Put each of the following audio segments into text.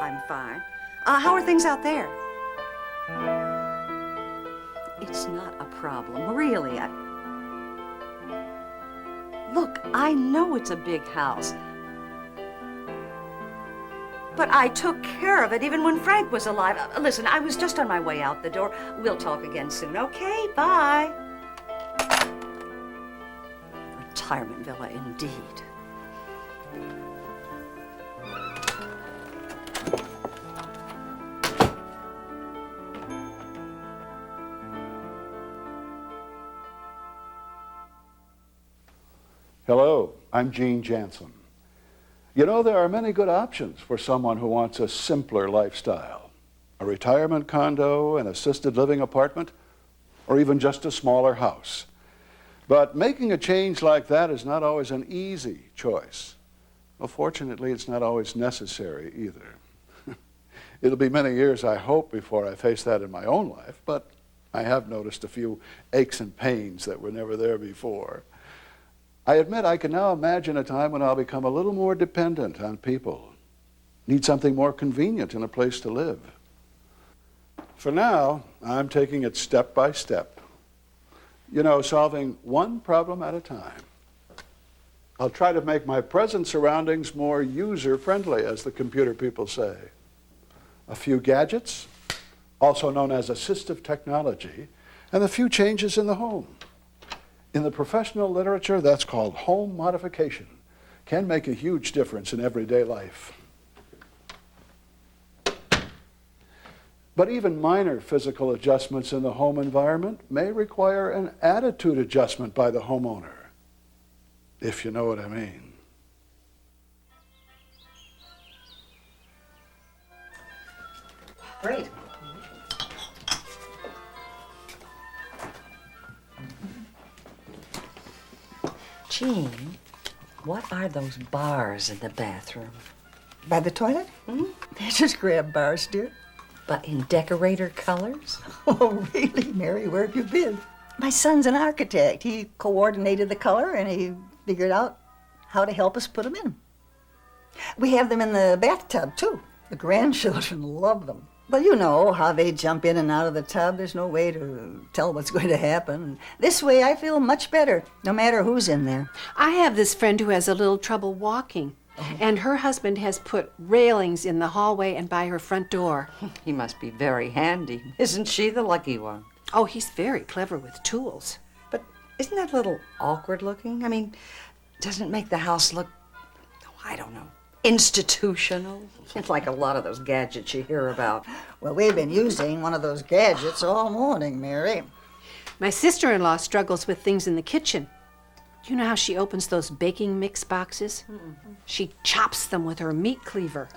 I'm fine. How are things out there? It's not a problem, really. Look, I know it's a big house. But I took care of it even when Frank was alive. Listen, I was just on my way out the door. We'll talk again soon, okay? Bye. Retirement villa, indeed. Hello, I'm Gene Janssen. You know, there are many good options for someone who wants a simpler lifestyle. A retirement condo, an assisted living apartment, or even just a smaller house. But making a change like that is not always an easy choice. Well, fortunately, it's not always necessary either. It'll be many years, I hope, before I face that in my own life, but I have noticed a few aches and pains that were never there before. I admit I can now imagine a time when I'll become a little more dependent on people, need something more convenient and a place to live. For now, I'm taking it step by step. You know, solving one problem at a time. I'll try to make my present surroundings more user-friendly, as the computer people say. A few gadgets, also known as assistive technology, and a few changes in the home. In the professional literature, that's called home modification. Can make a huge difference in everyday life. But even minor physical adjustments in the home environment may require an attitude adjustment by the homeowner, if you know what I mean. Great. Gene, what are those bars in the bathroom? By the toilet? Hmm? They're just grab bars, dear. But in decorator colors? Oh, really, Mary? Where have you been? My son's an architect. He coordinated the color, and he figured out how to help us put them in. We have them in the bathtub, too. The grandchildren love them. Well, you know how they jump in and out of the tub. There's no way to tell what's going to happen. This way, I feel much better, no matter who's in there. I have this friend who has a little trouble walking, and her husband has put railings in the hallway and by her front door. He must be very handy. Isn't she the lucky one? Oh, he's very clever with tools. But isn't that a little awkward looking? I mean, doesn't it make the house look, oh, I don't know, institutional? It's like a lot of those gadgets you hear about. Well, we've been using one of those gadgets all morning, Mary. My sister-in-law struggles with things in the kitchen. Do you know how she opens those baking mix boxes? She chops them with her meat cleaver.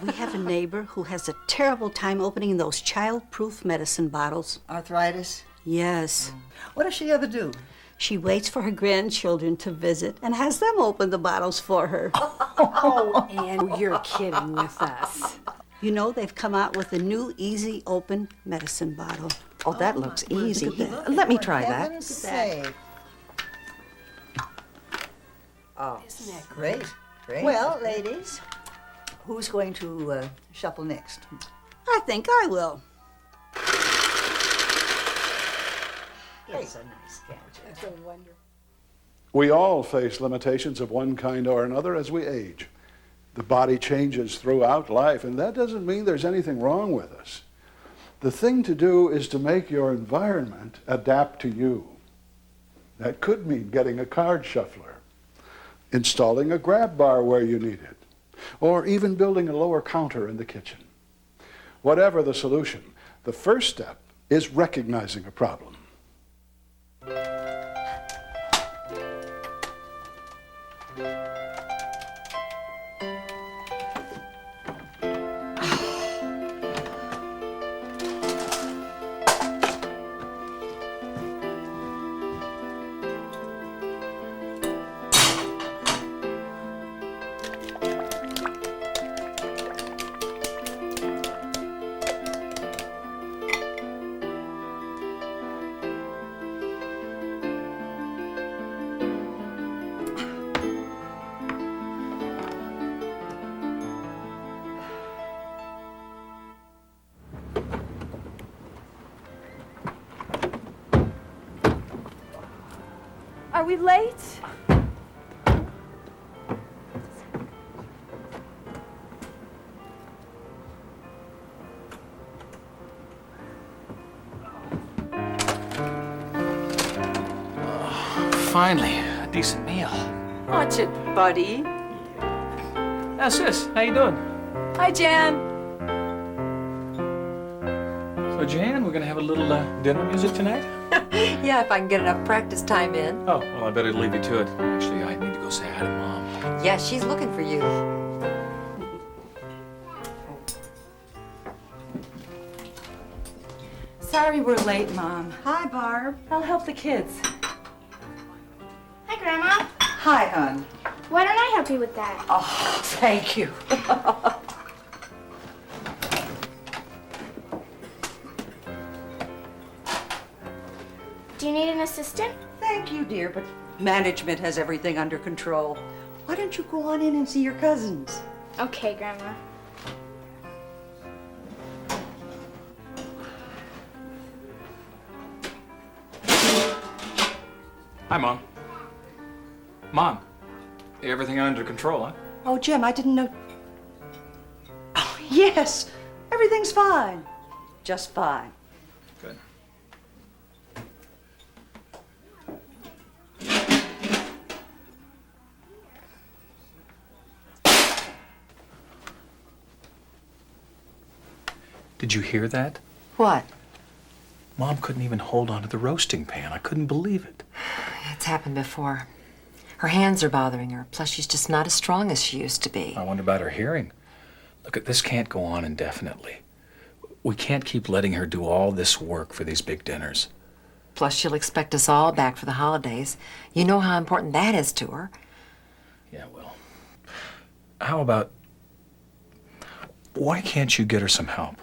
We have a neighbor who has a terrible time opening those child-proof medicine bottles. Arthritis? Yes. What does she ever do? She waits for her grandchildren to visit and has them open the bottles for her. Oh, Ann, you're kidding with us. You know, they've come out with a new easy open medicine bottle. Oh, that looks easy. Look at that. Let me try that. Heaven's sake. Oh, Isn't that Great, great. Well, ladies, who's going to shuffle next? I think I will. it's a nice gadget. That's a wonder. We all face limitations of one kind or another as we age. The body changes throughout life, and that doesn't mean there's anything wrong with us. The thing to do is to make your environment adapt to you. That could mean getting a card shuffler, installing a grab bar where you need it, or even building a lower counter in the kitchen. Whatever the solution, the first step is recognizing a problem. we late? Finally, a decent meal. Watch it, buddy. Now, sis, how you doing? Hi, Jan. So, Jan, we're gonna have a little dinner music tonight? Yeah, if I can get enough practice time in. Oh, well, I better leave you to it. Actually, I need to go say hi to Mom. Yeah, she's looking for you. Sorry we're late, Mom. Hi, Barb. I'll help the kids. Hi, Grandma. Hi, hon. Why don't I help you with that? Oh, thank you. Do you need an assistant? Thank you, dear, but management has everything under control. Why don't you go on in and see your cousins? Okay, Grandma. Hi, Mom. Mom, everything under control, huh? Oh, Jim, I didn't know. Oh, yes, everything's fine. Just fine. Good. Did you hear that? What? Mom couldn't even hold onto the roasting pan. I couldn't believe it. It's happened before. Her hands are bothering her, plus she's just not as strong as she used to be. I wonder about her hearing. Look, this can't go on indefinitely. We can't keep letting her do all this work for these big dinners. Plus she'll expect us all back for the holidays. You know how important that is to her. Yeah, well, how about, why can't you get her some help?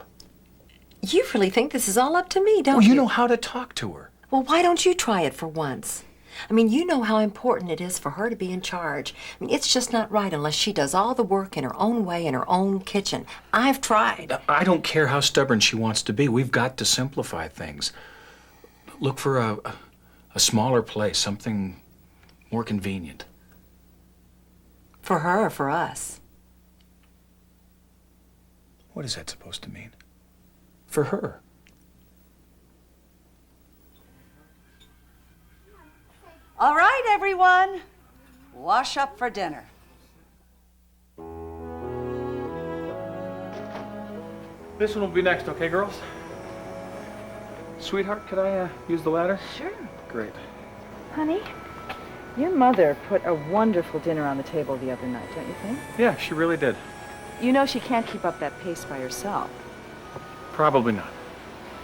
You really think this is all up to me, don't Well, you? you know how to talk to her. Well, why don't you try it for once? I mean, you know how important it is for her to be in charge. I mean, it's just not right unless she does all the work in her own way in her own kitchen. I've tried. I don't care how stubborn she wants to be. We've got to simplify things. Look for a smaller place, something more convenient. For her or for us? What is that supposed to mean? For her. All right, everyone. Wash up for dinner. This one will be next, okay, girls? Sweetheart, could I use the ladder? Sure. Great. Honey, your mother put a wonderful dinner on the table the other night, don't you think? Yeah, she really did. You know she can't keep up that pace by herself. Probably not.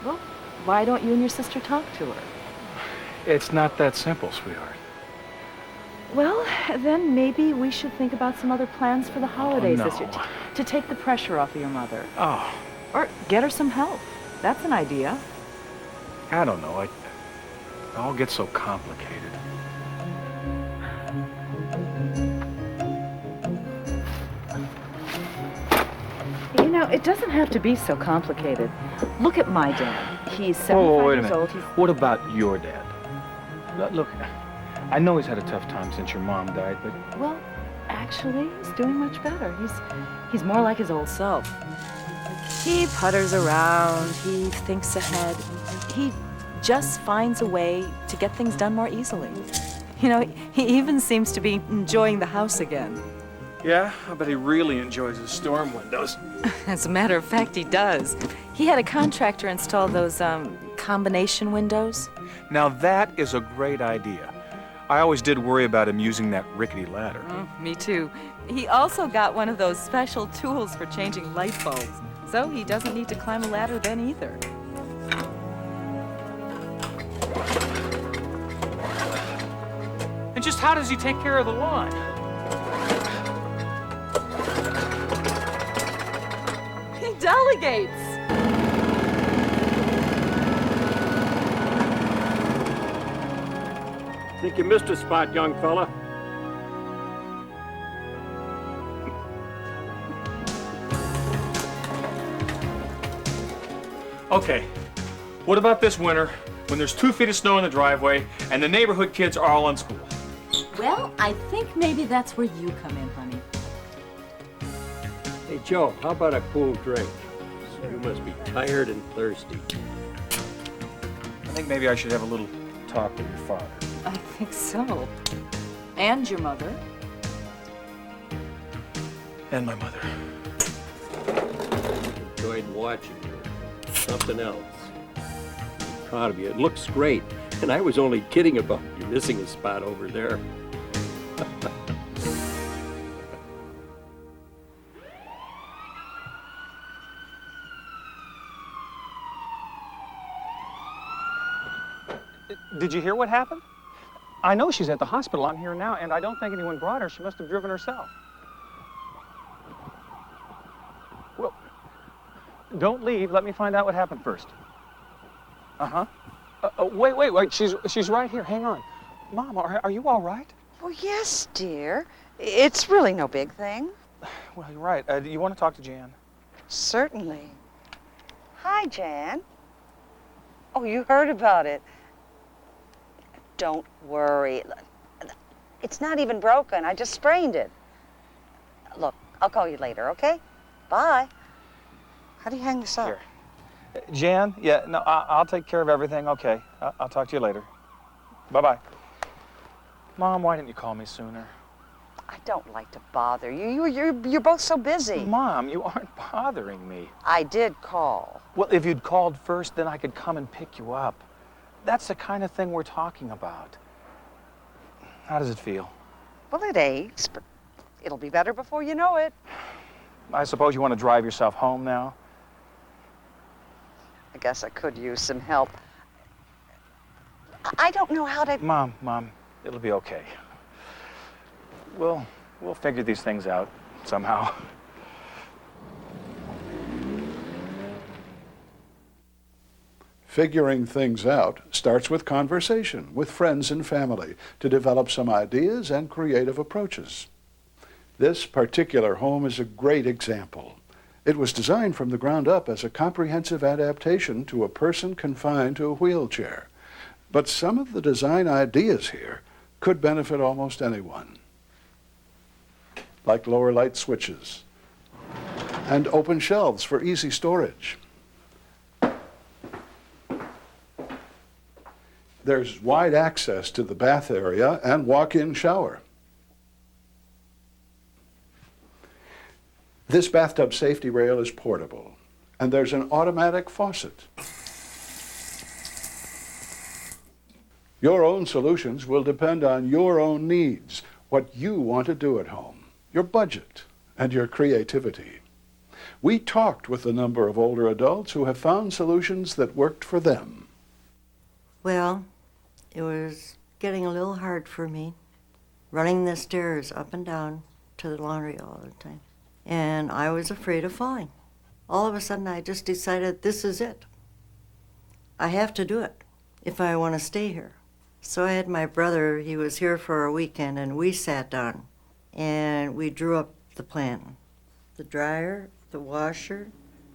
Well, why don't you and your sister talk to her? It's not that simple, sweetheart. Well, then maybe we should think about some other plans for the holidays no. this year to take the pressure off of your mother. Oh, Or get her some help. That's an idea. I don't know. It all gets so complicated. You know, it doesn't have to be so complicated. Look at my dad. He's 75 wait a years minute. old. What about your dad? Look, I know he's had a tough time since your mom died, but Well, actually, he's doing much better. He's more like his old self. He putters around, he thinks ahead. He just finds a way to get things done more easily. You know, he even seems to be enjoying the house again. yeah, I bet he really enjoys his storm windows. As a matter of fact, he does. He had a contractor install those combination windows. Now that is a great idea. I always did worry about him using that rickety ladder. Oh, me too. He also got one of those special tools for changing light bulbs, so he doesn't need to climb a ladder then either. And just how does he take care of the lawn? He delegates. Think you missed a spot, young fella. Okay, what about this winter when there's 2 feet of snow in the driveway and the neighborhood kids are all in school? Well, I think maybe that's where you come in, honey. Hey, Joe, how about a cool drink? You must be tired and thirsty. I think maybe I should have a little talk with your father. I think so. And your mother. And my mother. Enjoyed watching you. Something else. I'm proud of you. It looks great. And I was only kidding about you missing a spot over there. Did you hear what happened? I know she's at the hospital. I'm here now, and I don't think anyone brought her. She must have driven herself. Well, don't leave. Let me find out what happened first. Uh-huh. Wait. She's right here. Hang on. Mom, are you all right? Well, yes, dear. It's really no big thing. Well, you're right. Do you want to talk to Jan? Certainly. Hi, Jan. Oh, you heard about it. Don't worry. It's not even broken. I just sprained it. Look, I'll call you later, okay? Bye. How do you hang this up? Here. Jan? Yeah, no, I'll take care of everything. Okay. I'll talk to you later. Bye-bye. Mom, why didn't you call me sooner? I don't like to bother you. You're both so busy. Mom, you aren't bothering me. I did call. Well, if you'd called first, then I could come and pick you up. That's the kind of thing we're talking about. How does it feel? Well, it aches, but it'll be better before you know it. I suppose you want to drive yourself home now? I guess I could use some help. I don't know how to... Mom, it'll be okay. We'll figure these things out somehow. Figuring things out starts with conversation with friends and family to develop some ideas and creative approaches. This particular home is a great example. It was designed from the ground up as a comprehensive adaptation to a person confined to a wheelchair. But some of the design ideas here could benefit almost anyone, like lower light switches and open shelves for easy storage. There's wide access to the bath area and walk-in shower. This bathtub safety rail is portable, and there's an automatic faucet. Your own solutions will depend on your own needs, what you want to do at home, your budget, and your creativity. We talked with a number of older adults who have found solutions that worked for them. Well, it was getting a little hard for me, running the stairs up and down to the laundry all the time. And I was afraid of falling. All of a sudden, I just decided this is it. I have to do it if I want to stay here. So I had my brother, he was here for a weekend, and we sat down and we drew up the plan. The dryer, the washer,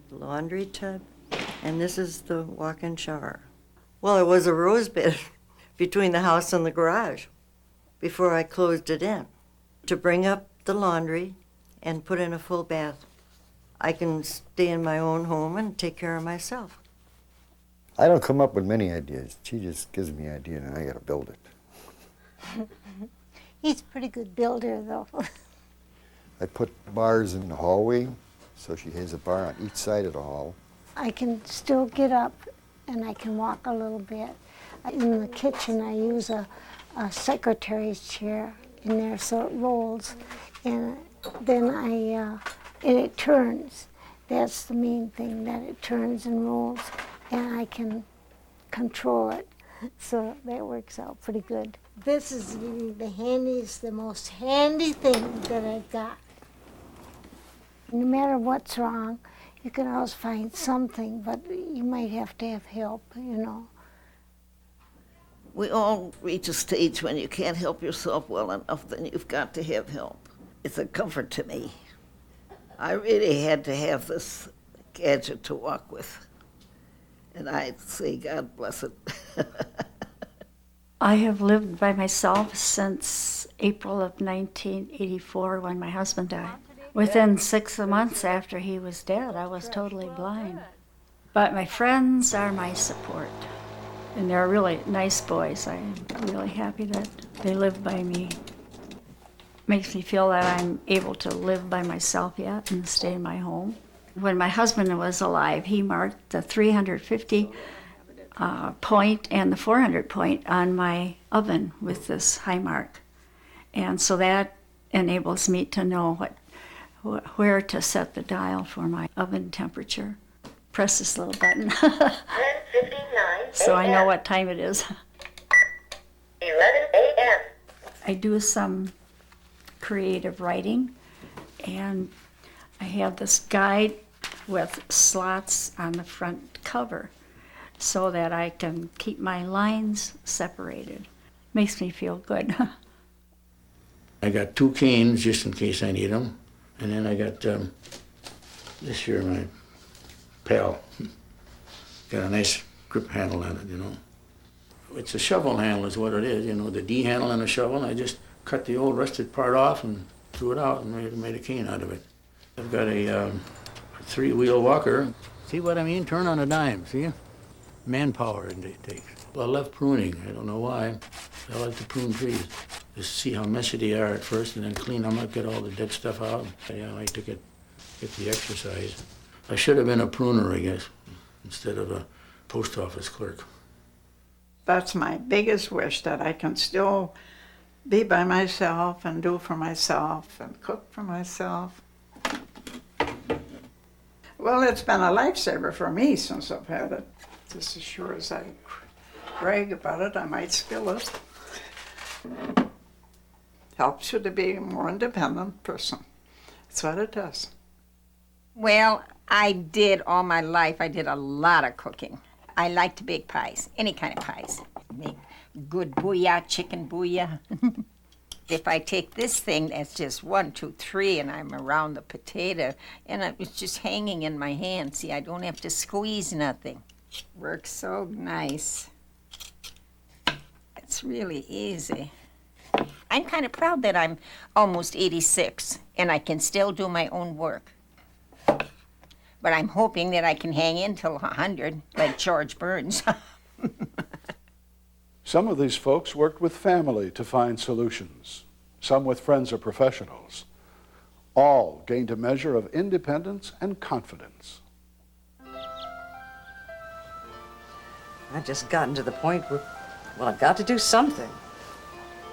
the laundry tub, and this is the walk-in shower. Well, it was a rose bed between the house and the garage before I closed it in to bring up the laundry and put in a full bath. I can stay in my own home and take care of myself. I don't come up with many ideas. She just gives me an idea and I gotta build it. He's a pretty good builder, though. I put bars in the hallway, so she has a bar on each side of the hall. I can still get up and I can walk a little bit. In the kitchen, I use a secretary's chair in there so it rolls. And then and it turns. That's the main thing, that it turns and rolls. And I can control it. So that works out pretty good. This is the most handy thing that I've got. No matter what's wrong, you can always find something, but you might have to have help, you know. We all reach a stage when you can't help yourself well enough, then you've got to have help. It's a comfort to me. I really had to have this gadget to walk with. And I'd say, God bless it. I have lived by myself since April of 1984 when my husband died. Within 6 months after he was dead, I was totally blind. But my friends are my support, and they're really nice boys. I'm really happy that they live by me. Makes me feel that I'm able to live by myself yet and stay in my home. When my husband was alive, he marked the 350 point and the 400 point on my oven with this high mark. And so that enables me to know where to set the dial for my oven temperature. Press this little button. 10:59 So I know what time it is. 11 a.m. I do some creative writing, and I have this guide with slots on the front cover so that I can keep my lines separated. Makes me feel good. I got 2 canes just in case I need them, and then I got this here, my pail. Got a nice grip handle on it, you know. It's a shovel handle is what it is, you know, the D handle on a shovel. I just cut the old rusted part off and threw it out and made a cane out of it. I've got a 3-wheel walker. See what I mean? Turn on a dime, see? Manpower it takes. Well, I love pruning. I don't know why. I like to prune trees. Just see how messy they are at first and then clean them up, get all the dead stuff out. I like to get the exercise. I should have been a pruner, I guess, instead of a post office clerk. That's my biggest wish, that I can still be by myself and do for myself and cook for myself. Well, it's been a lifesaver for me since I've had it. Just as sure as I brag about it, I might spill it. Helps you to be a more independent person. That's what it does. Well, I did all my life. I did a lot of cooking. I like to bake pies, any kind of pies. Make good booyah, chicken booyah. If I take this thing, that's just 1, 2, 3, and I'm around the potato, and it's just hanging in my hand. See, I don't have to squeeze nothing. Works so nice. It's really easy. I'm kind of proud that I'm almost 86, and I can still do my own work. But I'm hoping that I can hang in till 100, like George Burns. Some of these folks worked with family to find solutions, some with friends or professionals. All gained a measure of independence and confidence. I've just gotten to the point where, well, I've got to do something.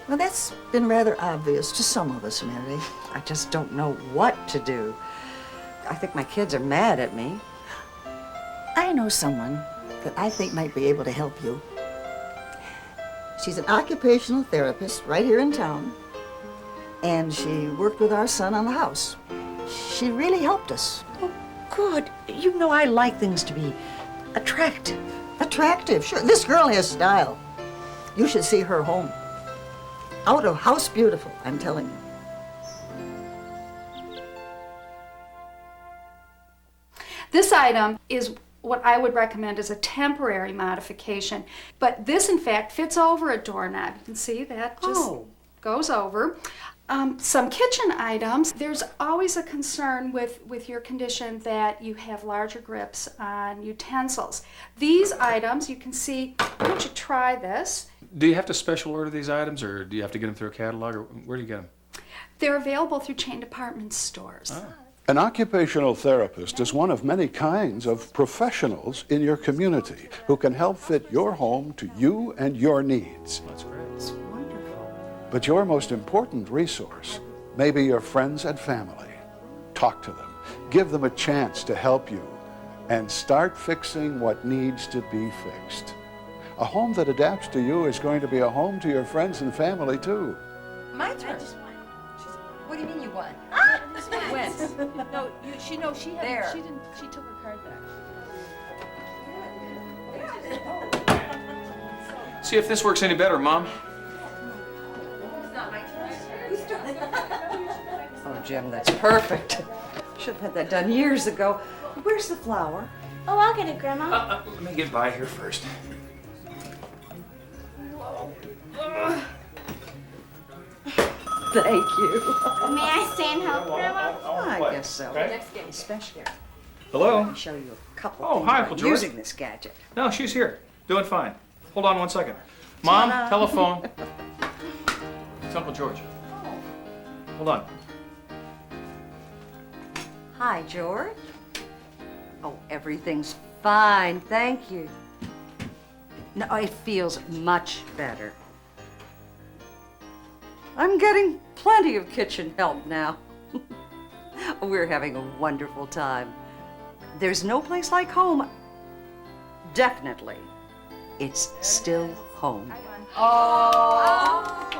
Well, that's been rather obvious to some of us, Mary. I just don't know what to do. I think my kids are mad at me. I know someone that I think might be able to help you. She's an occupational therapist right here in town, and she worked with our son on the house. She really helped us. Oh, good. You know I like things to be attractive. Attractive, sure. This girl has style. You should see her home. Out of house beautiful, I'm telling you. This item is what I would recommend as a temporary modification, but this in fact fits over a doorknob. You can see that just goes over. Some kitchen items, there's always a concern with your condition that you have larger grips on utensils. These items, you can see, why don't you try this? Do you have to special order these items, or do you have to get them through a catalog, or where do you get them? They're available through chain department stores. Oh. An occupational therapist is one of many kinds of professionals in your community who can help fit your home to you and your needs. That's great. It's wonderful. But your most important resource may be your friends and family. Talk to them, give them a chance to help you, and start fixing what needs to be fixed. A home that adapts to you is going to be a home to your friends and family too. My turn. What do you mean you won? When? She took her card back. See if this works any better, Mom. Oh, Jim, that's perfect. Should have had that done years ago. Where's the flour? Oh, I'll get it, Grandma. Let me get by here first. Thank you. May I stay and help, Grandma? I guess so. Okay. Especially. Hello? Let me show you a couple Oh, things hi, about Uncle George. using this gadget. No, she's here. Doing fine. Hold on one second. Mom, Ta-da. telephone. It's Uncle George. Hold on. Hi, George. Oh, everything's fine, thank you. No, it feels much better. I'm getting plenty of kitchen help now. We're having a wonderful time. There's no place like home. Definitely. It's still home. Oh.